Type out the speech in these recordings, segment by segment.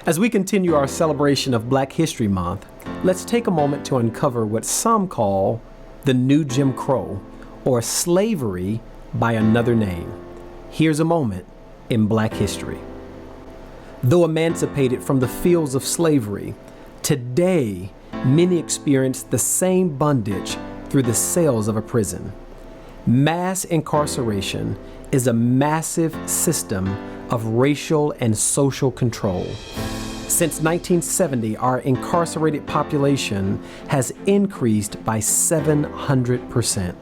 As we continue our celebration of Black History Month, let's take a moment to uncover what some call the new Jim Crow, or slavery by another name. Here's a moment in Black history. Though emancipated from the fields of slavery, today many experience the same bondage through the cells of a prison. Mass incarceration is a massive system of racial and social control. Since 1970, our incarcerated population has increased by 700%.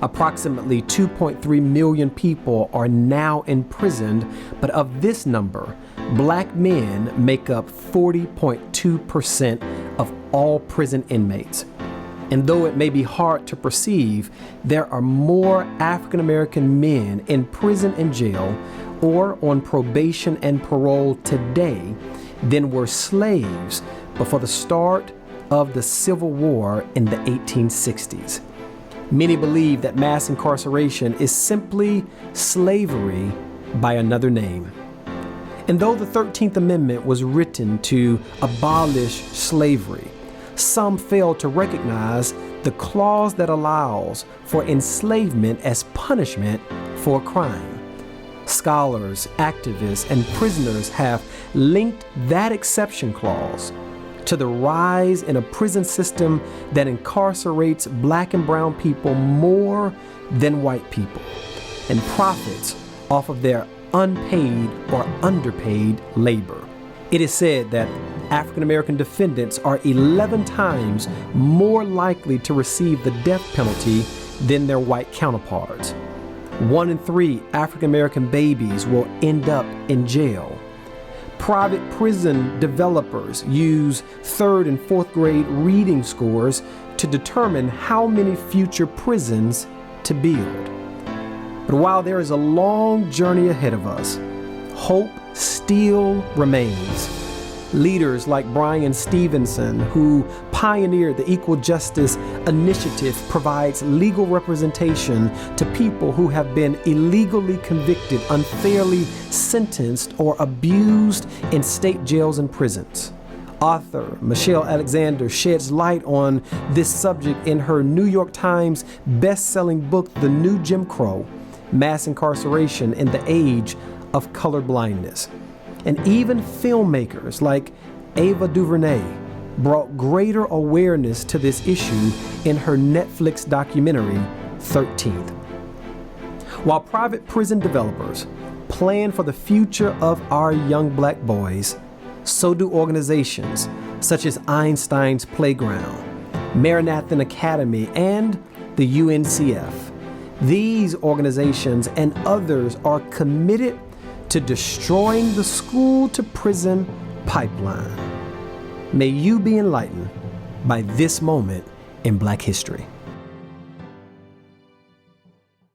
Approximately 2.3 million people are now imprisoned, but of this number, Black men make up 40.2% of all prison inmates. And though it may be hard to perceive, there are more African American men in prison and jail or on probation and parole today than were slaves before the start of the Civil War in the 1860s. Many believe that mass incarceration is simply slavery by another name. And though the 13th Amendment was written to abolish slavery, some fail to recognize the clause that allows for enslavement as punishment for a crime. Scholars, activists, and prisoners have linked that exception clause to the rise in a prison system that incarcerates Black and brown people more than white people and profits off of their unpaid or underpaid labor. It is said that African American defendants are 11 times more likely to receive the death penalty than their white counterparts. 1 in 3 African American babies will end up in jail. Private prison developers use 3rd and 4th grade reading scores to determine how many future prisons to build. But while there is a long journey ahead of us, hope still remains. Leaders like Bryan Stevenson, who pioneered the Equal Justice Initiative, provides legal representation to people who have been illegally convicted, unfairly sentenced, or abused in state jails and prisons. Author Michelle Alexander sheds light on this subject in her New York Times best-selling book, The New Jim Crow: Mass Incarceration in the Age of Colorblindness. And even filmmakers like Ava DuVernay brought greater awareness to this issue in her Netflix documentary, 13th. While private prison developers plan for the future of our young Black boys, so do organizations such as Einstein's Playground, Maranathan Academy, and the UNCF. These organizations and others are committed to destroying the school-to-prison pipeline. May you be enlightened by this moment in Black history.